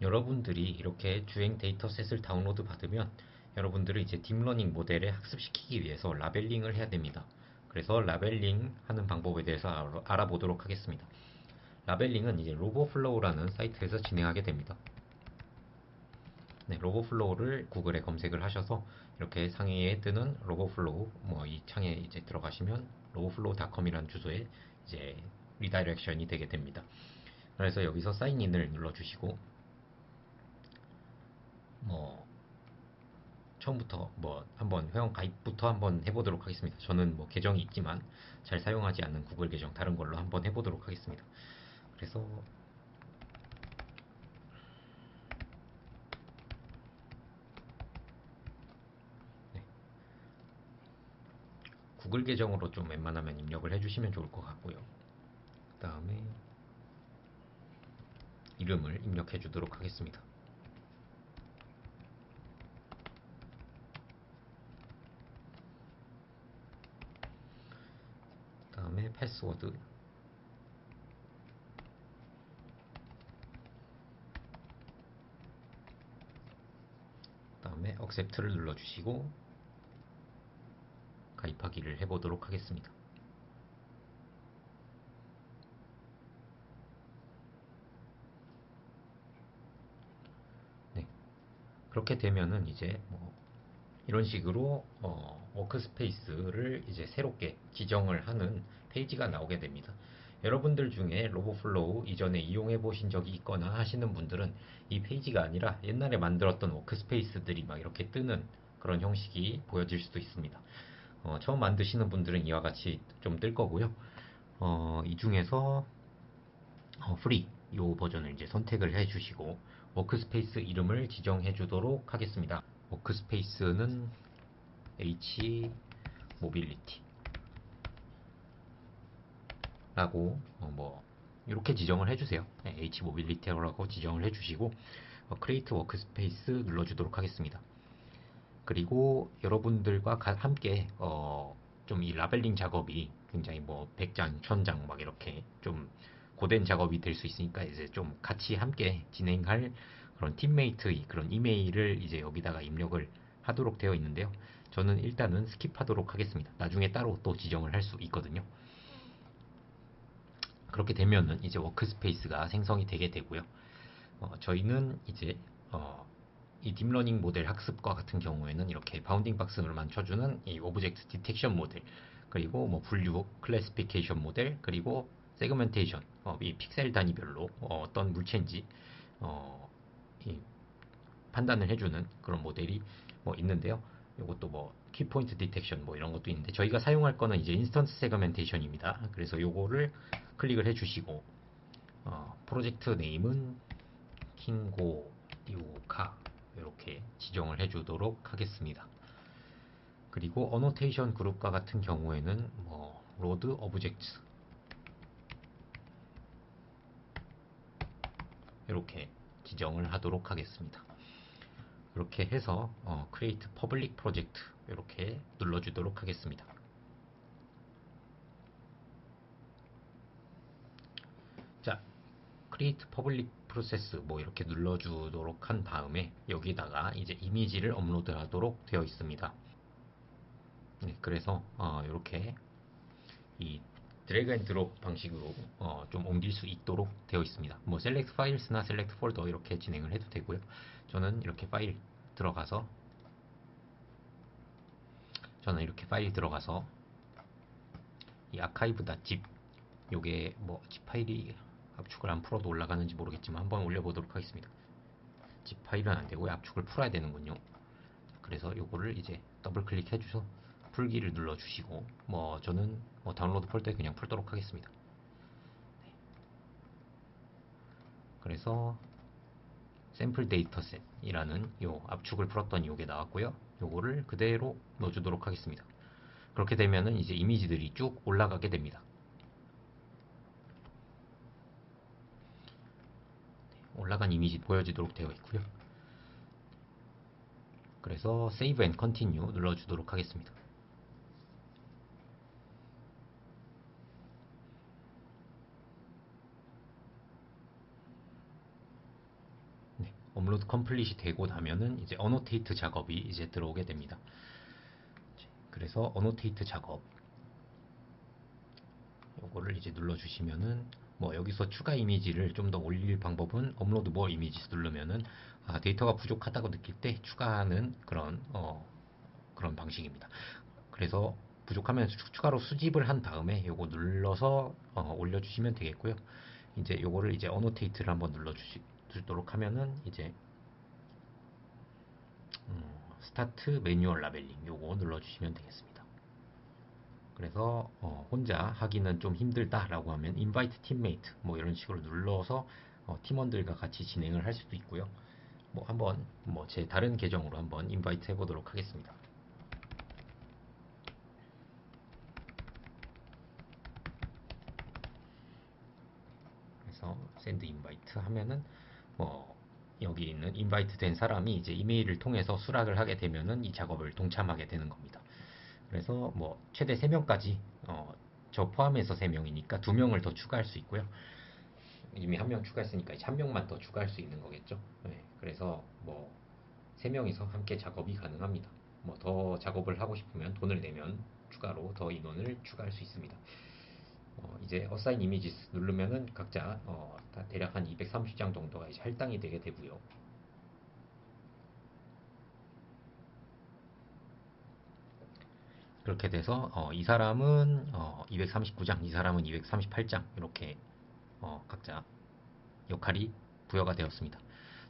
여러분들이 이렇게 주행 데이터셋을 다운로드 받으면 여러분들을 이제 딥러닝 모델에 학습시키기 위해서 라벨링을 해야 됩니다. 그래서 라벨링 하는 방법에 대해서 알아보도록 하겠습니다. 라벨링은 이제 로버플로우라는 사이트에서 진행하게 됩니다. 네, 로버플로우를 구글에 검색을 하셔서 이렇게 상위에 뜨는 로버플로우 이 창에 이제 들어가시면 로버플로우.com이라는 주소에 이제 리다이렉션이 되게 됩니다. 그래서 여기서 사인인을 눌러주시고 뭐 처음부터 한번 회원 가입부터 한번 해보도록 하겠습니다. 저는 계정이 있지만 잘 사용하지 않는 구글 계정 다른 걸로 한번 해보도록 하겠습니다. 그래서 네, 구글 계정으로 좀 웬만하면 입력을 해주시면 좋을 것 같고요. 그 다음에 이름을 입력해 주도록 하겠습니다. 그 다음에 패스워드, 그 다음에 accept를 눌러주시고 가입하기를 해보도록 하겠습니다. 네, 그렇게 되면은 이제 이런 식으로 워크스페이스를 이제 새롭게 지정을 하는 페이지가 나오게 됩니다. 여러분들 중에 로봇플로우 이전에 이용해 보신 적이 있거나 하시는 분들은 이 페이지가 아니라 옛날에 만들었던 워크스페이스들이 막 이렇게 뜨는 그런 형식이 보여질 수도 있습니다. 처음 만드시는 분들은 이와 같이 좀 뜰 거고요. 이 중에서 프리 이 버전을 이제 선택을 해주시고 워크스페이스 이름을 지정해 주도록 하겠습니다. 워크스페이스는 H 모빌리티라고 이렇게 지정을 해주세요. H 모빌리티라고 지정을 해주시고 크리에이트 워크스페이스 눌러주도록 하겠습니다. 그리고 여러분들과 함께 좀 이 라벨링 작업이 굉장히 100장, 1000장 막 이렇게 좀 고된 작업이 될 수 있으니까 이제 좀 같이 함께 진행할 그런 팀메이트의 그런 이메일을 이제 여기다가 입력을 하도록 되어 있는데요. 저는 일단은 스킵하도록 하겠습니다. 나중에 따로 또 지정을 할 수 있거든요. 그렇게 되면은 이제 워크스페이스가 생성이 되게 되고요. 저희는 이제 이 딥러닝 모델 학습과 같은 경우에는 이렇게 바운딩 박스를만 쳐주는 이 오브젝트 디텍션 모델, 그리고 분류 클래시피케이션 모델, 그리고 세그멘테이션, 이 픽셀 단위별로 떤 물체인지 이 판단을 해주는 그런 모델이 있는데요. 이것도 키포인트 디텍션 이런 것도 있는데 저희가 사용할 거는 이제 인스턴스 세그멘테이션입니다. 그래서 요거를 클릭을 해주시고 프로젝트 네임은 킹고 띠우카 이렇게 지정을 해주도록 하겠습니다. 그리고 어노테이션 그룹과 같은 경우에는 로드 오브젝트 이렇게 지정을 하도록 하겠습니다. 이렇게 해서 Create Public Project 이렇게 눌러주도록 하겠습니다. 자, Create Public Process 이렇게 눌러주도록 한 다음에 여기다가 이제 이미지를 업로드하도록 되어 있습니다. 네, 그래서 이렇게 이 드래그 앤 드롭 방식으로 좀 옮길 수 있도록 되어 있습니다. 셀렉트 파일스나 셀렉트 폴더 이렇게 진행을 해도 되고요. 저는 이렇게 파일 들어가서 이 아카이브.zip 요게 zip 파일이 압축을 안 풀어도 올라가는지 모르겠지만 한번 올려보도록 하겠습니다. zip 파일은 안 되고요. 압축을 풀어야 되는군요. 그래서 요거를 이제 더블 클릭해 주셔서 풀기를 눌러 주시고 저는 다운로드 폴더에 그냥 풀도록 하겠습니다. 그래서 샘플 데이터셋이라는 요 압축을 풀었던 요게 나왔고요. 요거를 그대로 넣어주도록 하겠습니다. 그렇게 되면은 이제 이미지들이 쭉 올라가게 됩니다. 올라간 이미지 보여지도록 되어 있고요. 그래서 Save and Continue 눌러주도록 하겠습니다. 네, 업로드 컴플릿이 되고 나면은 이제 어노테이트 작업이 이제 들어오게 됩니다. 그래서 어노테이트 작업 요거를 이제 눌러주시면은 뭐 여기서 추가 이미지를 좀 더 올릴 방법은 업로드 more 이미지 누르면은 데이터가 부족하다고 느낄 때 추가하는 그런 방식입니다. 그래서 부족하면 추가로 수집을 한 다음에 요거 눌러서 올려주시면 되겠고요. 이제 요거를 이제 어노테이트를 한번 눌러주도록 하면은 이제 스타트 매뉴얼 라벨링 요거 눌러주시면 되겠습니다. 그래서 혼자 하기는 좀 힘들다라고 하면 인바이트 팀메이트 뭐 이런 식으로 눌러서 팀원들과 같이 진행을 할 수도 있고요. 뭐 한번 제 다른 계정으로 한번 인바이트 해보도록 하겠습니다. 그래서 샌드 인바이트 하면은 여기 있는 인바이트 된 사람이 이제 이메일을 통해서 수락을 하게 되면은 이 작업을 동참하게 되는 겁니다. 그래서 최대 3명까지 저 포함해서 3명이니까 2명을 더 추가할 수 있고요. 이미 1명 추가했으니까 이제 1명만 더 추가할 수 있는 거겠죠. 네, 그래서 3명이서 함께 작업이 가능합니다. 더 작업을 하고 싶으면 돈을 내면 추가로 더 인원을 추가할 수 있습니다. 이제 어사인 이미지 누르면은 각자 대략 한 230장 정도가 이제 할당이 되게 되고요. 그렇게 돼서 이 사람은 239장, 이 사람은 238장 이렇게 각자 역할이 부여가 되었습니다.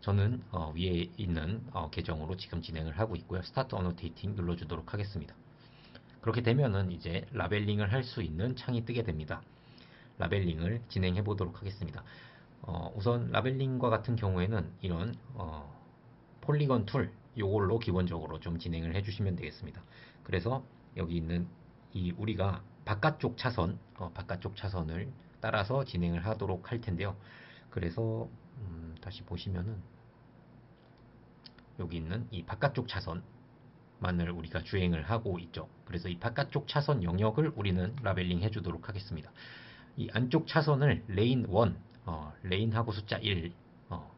저는 위에 있는 계정으로 지금 진행을 하고 있고요. 스타트 어노테이팅 눌러주도록 하겠습니다. 그렇게 되면은 이제 라벨링을 할 수 있는 창이 뜨게 됩니다. 라벨링을 진행해 보도록 하겠습니다. 우선 라벨링과 같은 경우에는 이런 폴리건 툴 요걸로 기본적으로 좀 진행을 해주시면 되겠습니다. 그래서 여기 있는 우리가 바깥쪽 차선을 따라서 진행을 하도록 할 텐데요. 그래서 다시 보시면은 여기 있는 이 바깥쪽 차선만을 우리가 주행을 하고 있죠. 그래서 이 바깥쪽 차선 영역을 우리는 라벨링 해주도록 하겠습니다. 이 안쪽 차선을 레인 1, 레인하고 숫자 1,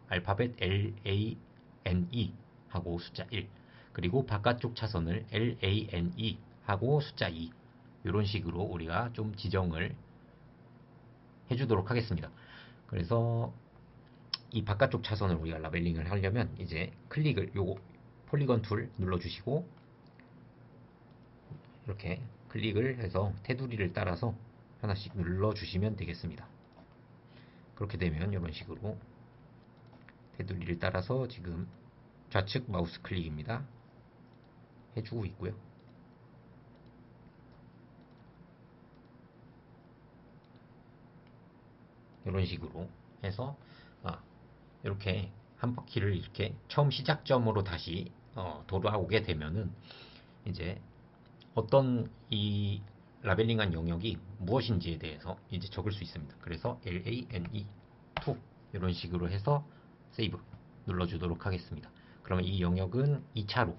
알파벳 LANE 하고 숫자 1, 그리고 바깥쪽 차선을 LANE 하고 숫자 2, 이런 식으로 우리가 좀 지정을 해주도록 하겠습니다. 그래서 이 바깥쪽 차선을 우리가 라벨링을 하려면 이제 요거 폴리건 툴 눌러주시고 이렇게 클릭을 해서 테두리를 따라서 하나씩 눌러주시면 되겠습니다. 그렇게 되면 이런 식으로 테두리를 따라서 지금 좌측 마우스 클릭입니다. 해주고 있고요. 이런 식으로 해서 이렇게 한 바퀴를 이렇게 처음 시작점으로 다시 돌아오게 되면은 이제 어떤 이 라벨링한 영역이 무엇인지에 대해서 이제 적을 수 있습니다. 그래서 LANE2 이런 식으로 해서 세이브 눌러주도록 하겠습니다. 그러면 이 영역은 2차로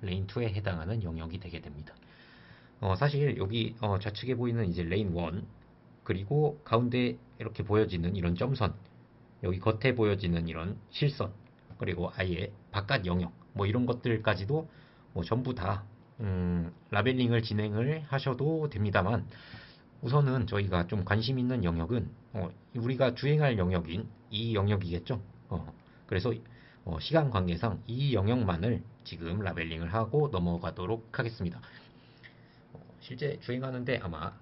레인 2에 해당하는 영역이 되게 됩니다. 사실 여기 좌측에 보이는 이제 레인 1 그리고 가운데 이렇게 보여지는 이런 점선, 여기 겉에 보여지는 이런 실선, 그리고 아예 바깥 영역 이런 것들까지도 전부 다 라벨링을 진행을 하셔도 됩니다만 우선은 저희가 좀 관심 있는 영역은 우리가 주행할 영역인 이 영역이겠죠. 그래서 시간 관계상 이 영역만을 지금 라벨링을 하고 넘어가도록 하겠습니다. 실제 주행하는데 아마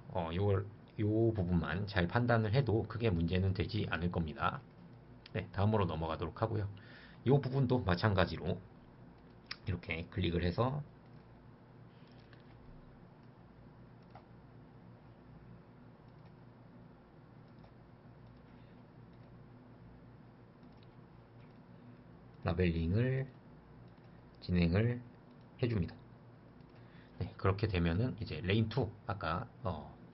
요 부분만 잘 판단을 해도 크게 문제는 되지 않을 겁니다. 네, 다음으로 넘어가도록 하고요. 이 부분도 마찬가지로 이렇게 클릭을 해서 라벨링을 진행을 해줍니다. 네, 그렇게 되면은 이제 레인 2 아까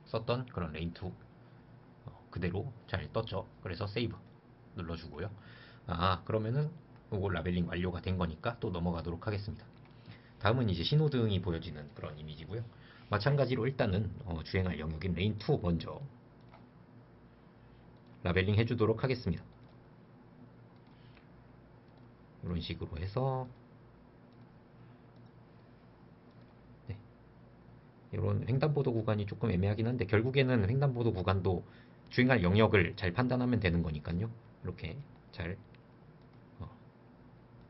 썼던 그런 레인 2 그대로 잘 떴죠. 그래서 세이브 눌러주고요. 그러면은 이거 라벨링 완료가 된 거니까 또 넘어가도록 하겠습니다. 다음은 이제 신호등이 보여지는 그런 이미지고요. 마찬가지로 일단은 주행할 영역인 레인 2 먼저 라벨링 해주도록 하겠습니다. 이런 식으로 해서 네, 이런 횡단보도 구간이 조금 애매하긴 한데 결국에는 횡단보도 구간도 주행할 영역을 잘 판단하면 되는 거니까요. 이렇게 잘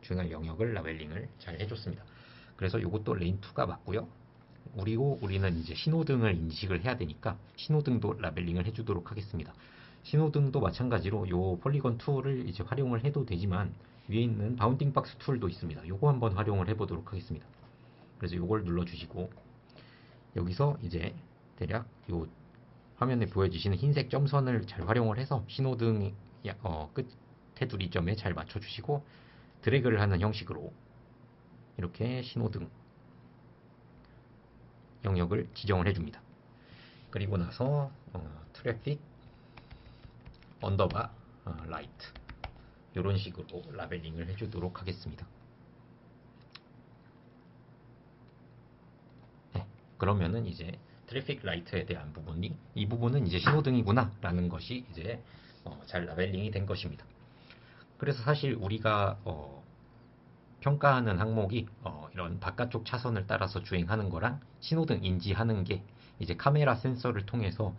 주행할 영역을 라벨링을 잘 해줬습니다. 그래서 이것도 레인 2가 맞고요. 그리고 우리는 이제 신호등을 인식을 해야 되니까 신호등도 라벨링을 해주도록 하겠습니다. 신호등도 마찬가지로 요 폴리건 툴을 이제 활용을 해도 되지만 위에 있는 바운딩 박스 툴도 있습니다. 요거 한번 활용을 해보도록 하겠습니다. 그래서 요걸 눌러주시고 여기서 이제 대략 요 화면에 보여지시는 흰색 점선을 잘 활용을 해서 신호등 끝 테두리점에 잘 맞춰주시고 드래그를 하는 형식으로 이렇게 신호등 영역을 지정을 해줍니다. 그리고 나서 트래픽 언더바 라이트 이런 식으로 라벨링을 해주도록 하겠습니다. 네, 그러면은 이제 트래픽 라이트에 대한 부분이 이 부분은 이제 신호등이구나 라는 것이 이제 잘 라벨링이 된 것입니다. 그래서 사실 우리가 평가하는 항목이 이런 바깥쪽 차선을 따라서 주행하는 거랑 신호등 인지하는 게 이제 카메라 센서를 통해서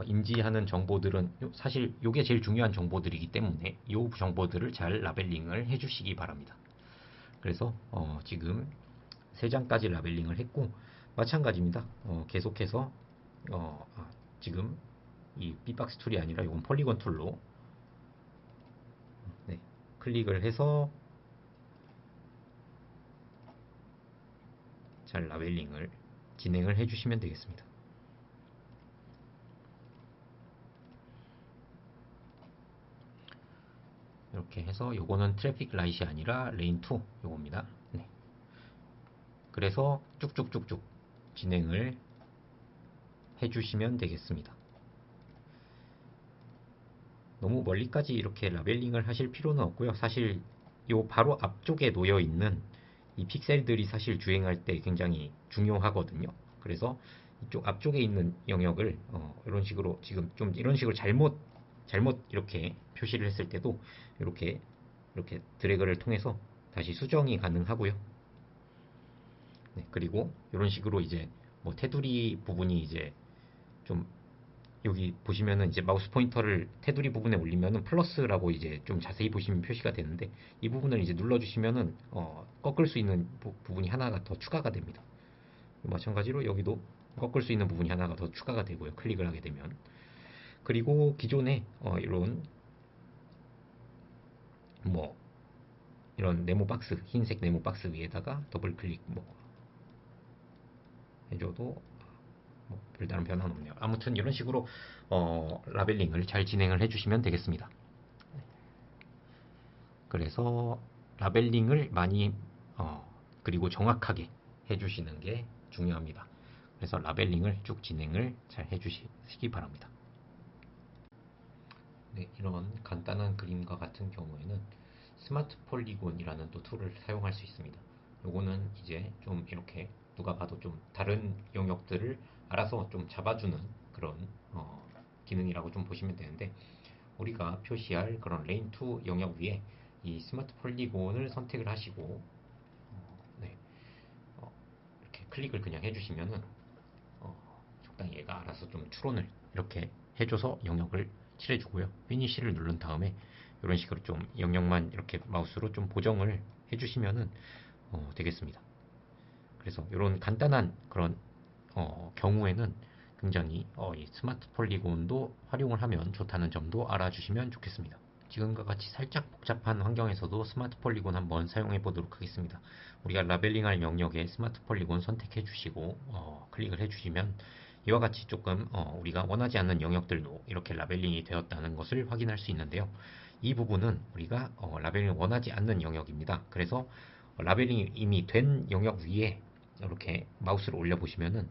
인지하는 정보들은 사실 이게 제일 중요한 정보들이기 때문에 이 정보들을 잘 라벨링을 해주시기 바랍니다. 그래서 지금 3장까지 라벨링을 했고 마찬가지입니다. 계속해서 지금 이 B박스 툴이 아니라 이건 폴리건 툴로 네, 클릭을 해서 잘 라벨링을 진행을 해주시면 되겠습니다. 이렇게 해서 요거는 트래픽 라이트이 아니라 레인 2 요겁니다. 네. 그래서 쭉쭉쭉쭉 진행을 해주시면 되겠습니다. 너무 멀리까지 이렇게 라벨링을 하실 필요는 없고요. 사실 요 바로 앞쪽에 놓여 있는 이 픽셀들이 사실 주행할 때 굉장히 중요하거든요. 그래서 이쪽 앞쪽에 있는 영역을 이런 식으로 지금 좀 이런 식으로 잘못 이렇게 표시를 했을 때도 이렇게 드래그를 통해서 다시 수정이 가능하고요. 네, 그리고 이런 식으로 이제 뭐 테두리 부분이 이제 좀 여기 보시면은 이제 마우스 포인터를 테두리 부분에 올리면은 플러스라고 이제 좀 자세히 보시면 표시가 되는데 이 부분을 이제 눌러주시면은 꺾을 수 있는 부분이 하나가 더 추가가 됩니다. 마찬가지로 여기도 꺾을 수 있는 부분이 하나가 더 추가가 되고요. 클릭을 하게 되면 그리고 기존에 이런 뭐 이런 네모 박스 흰색 네모 박스 위에다가 더블 클릭 뭐 해줘도 뭐 별다른 변화는 없네요. 아무튼 이런 식으로 라벨링을 잘 진행을 해주시면 되겠습니다. 그래서 라벨링을 많이 그리고 정확하게 해주시는 게 중요합니다. 그래서 라벨링을 쭉 진행을 잘 해주시기 바랍니다. 네, 이런 간단한 그림과 같은 경우에는 스마트 폴리곤이라는 또 툴을 사용할 수 있습니다. 요거는 이제 좀 이렇게 누가 봐도 좀 다른 영역들을 알아서 좀 잡아주는 그런 기능이라고 좀 보시면 되는데 우리가 표시할 그런 레인 2 영역 위에 이 스마트 폴리곤을 선택을 하시고 네, 이렇게 클릭을 그냥 해주시면은 적당히 얘가 알아서 좀 추론을 이렇게 해줘서 영역을 칠해주고요. 피니시를 누른 다음에 이런 식으로 좀 영역만 이렇게 마우스로 좀 보정을 해주시면은 되겠습니다. 그래서 이런 간단한 그런 경우에는 굉장히 이 스마트 폴리곤도 활용을 하면 좋다는 점도 알아주시면 좋겠습니다. 지금과 같이 살짝 복잡한 환경에서도 스마트 폴리곤 한번 사용해 보도록 하겠습니다. 우리가 라벨링할 영역에 스마트 폴리곤 선택해 주시고 클릭을 해 주시면 이와 같이 조금 우리가 원하지 않는 영역들도 이렇게 라벨링이 되었다는 것을 확인할 수 있는데요. 이 부분은 우리가 라벨링을 원하지 않는 영역입니다. 그래서 라벨링이 이미 된 영역 위에 이렇게 마우스를 올려 보시면은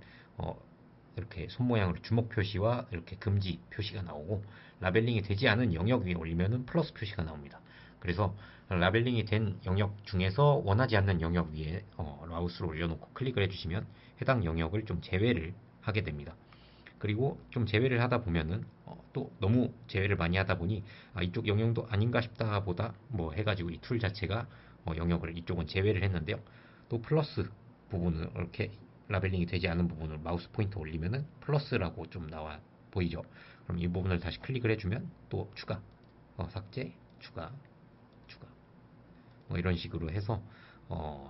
이렇게 손 모양으로 주먹 표시와 이렇게 금지 표시가 나오고 라벨링이 되지 않은 영역 위에 올리면은 플러스 표시가 나옵니다. 그래서 라벨링이 된 영역 중에서 원하지 않는 영역 위에 마우스를 올려놓고 클릭을 해주시면 해당 영역을 좀 제외를 하게 됩니다. 그리고 좀 제외를 하다 보면은 또 너무 제외를 많이 하다 보니 이쪽 영역도 아닌가 싶다 보다 뭐 해가지고 이 툴 자체가 영역을 이쪽은 제외를 했는데요. 또 플러스 부분을 이렇게 라벨링이 되지 않은 부분을 마우스 포인터 올리면은 플러스라고 좀 나와 보이죠. 그럼 이 부분을 다시 클릭을 해주면 또 추가, 삭제, 추가, 추가 뭐 이런 식으로 해서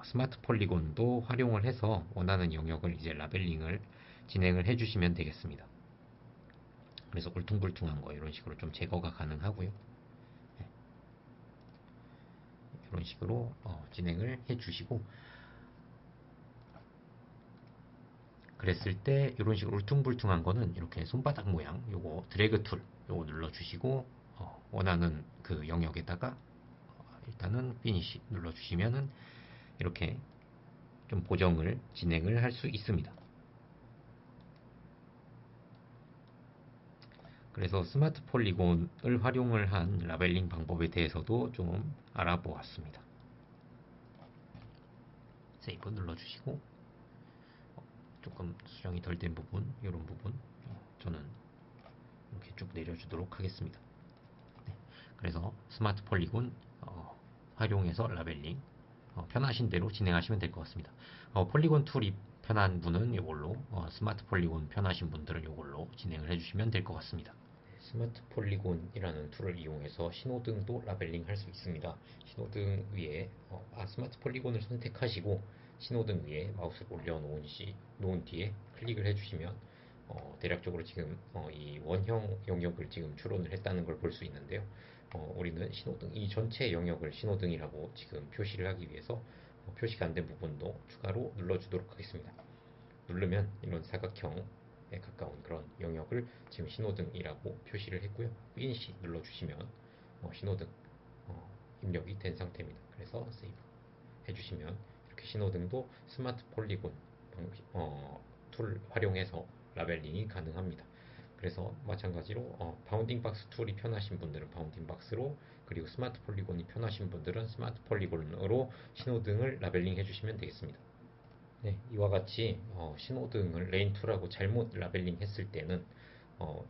스마트 폴리곤도 활용을 해서 원하는 영역을 이제 라벨링을 진행을 해주시면 되겠습니다. 그래서 울퉁불퉁한 거 이런 식으로 좀 제거가 가능하고요. 네, 이런 식으로 진행을 해주시고 그랬을 때 이런 식으로 울퉁불퉁한 거는 이렇게 손바닥 모양 요거 드래그 툴 요거 눌러주시고 원하는 그 영역에다가 일단은 피니시 눌러주시면은 이렇게 좀 보정을 진행을 할 수 있습니다. 그래서 스마트 폴리곤을 활용을 한 라벨링 방법에 대해서도 좀 알아보았습니다. 세이브 눌러주시고 조금 수정이 덜 된 부분, 이런 부분 저는 이렇게 쭉 내려주도록 하겠습니다. 네, 그래서 스마트 폴리곤 활용해서 라벨링 편하신 대로 진행하시면 될 것 같습니다. 폴리곤 툴이 편한 분은 이걸로 스마트 폴리곤 편하신 분들은 이걸로 진행을 해주시면 될 것 같습니다. 스마트 폴리곤이라는 툴을 이용해서 신호등도 라벨링 할 수 있습니다. 신호등 위에 스마트 폴리곤을 선택하시고 신호등 위에 마우스를 올려놓은 뒤에 클릭을 해주시면 대략적으로 지금 이 원형 영역을 지금 추론을 했다는 걸 볼 수 있는데요. 우리는 신호등 이 전체 영역을 신호등이라고 지금 표시를 하기 위해서 표시가 안 된 부분도 추가로 눌러주도록 하겠습니다. 누르면 이런 사각형에 가까운 그런 영역을 지금 신호등이라고 표시를 했고요. 피니시 눌러주시면 신호등 입력이 된 상태입니다. 그래서 세이브 해주시면 이렇게 신호등도 스마트 폴리곤 툴 활용해서 라벨링이 가능합니다. 그래서 마찬가지로 바운딩 박스 툴이 편하신 분들은 바운딩 박스로 그리고 스마트 폴리곤이 편하신 분들은 스마트 폴리곤으로 신호등을 라벨링 해주시면 되겠습니다. 네, 이와 같이 신호등을 레인 툴하고 잘못 라벨링 했을 때는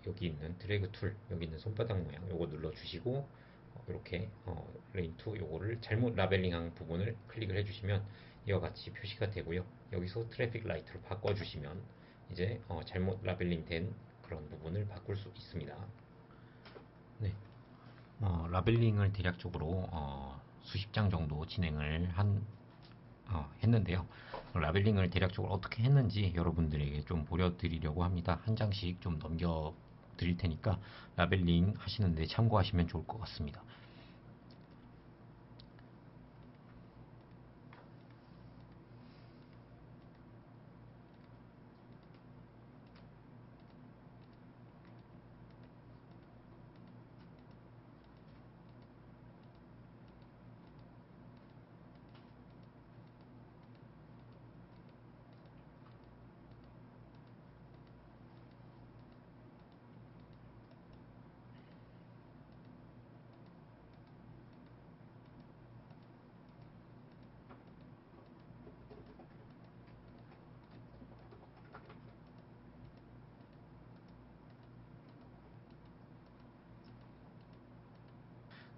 여기 있는 드래그 툴, 여기 있는 손바닥 모양 요거 눌러주시고 이렇게 레인 투 요거를 잘못 라벨링한 부분을 클릭을 해주시면 이와 같이 표시가 되고요. 여기서 트래픽 라이트로 바꿔주시면 이제 잘못 라벨링 된 그런 부분을 바꿀 수 있습니다. 네, 라벨링을 대략적으로 수십 장 정도 진행을 했는데요. 라벨링을 대략적으로 어떻게 했는지 여러분들에게 좀 보여드리려고 합니다. 한 장씩 좀 넘겨 드릴 테니까 라벨링 하시는데 참고하시면 좋을 것 같습니다.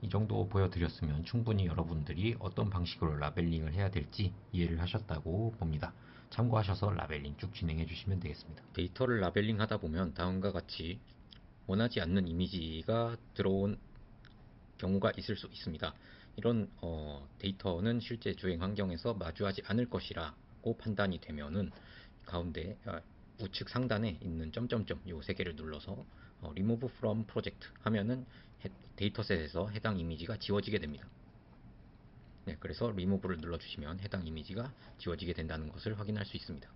이 정도 보여드렸으면 충분히 여러분들이 어떤 방식으로 라벨링을 해야 될지 이해를 하셨다고 봅니다. 참고하셔서 라벨링 쭉 진행해 주시면 되겠습니다. 데이터를 라벨링 하다 보면 다음과 같이 원하지 않는 이미지가 들어온 경우가 있을 수 있습니다. 이런 데이터는 실제 주행 환경에서 마주하지 않을 것이라고 판단이 되면은 가운데 우측 상단에 있는 점점점 요 세 개를 눌러서 Remove from Project 하면은 데이터셋에서 해당 이미지가 지워지게 됩니다. 네, 그래서 Remove를 눌러주시면 해당 이미지가 지워지게 된다는 것을 확인할 수 있습니다.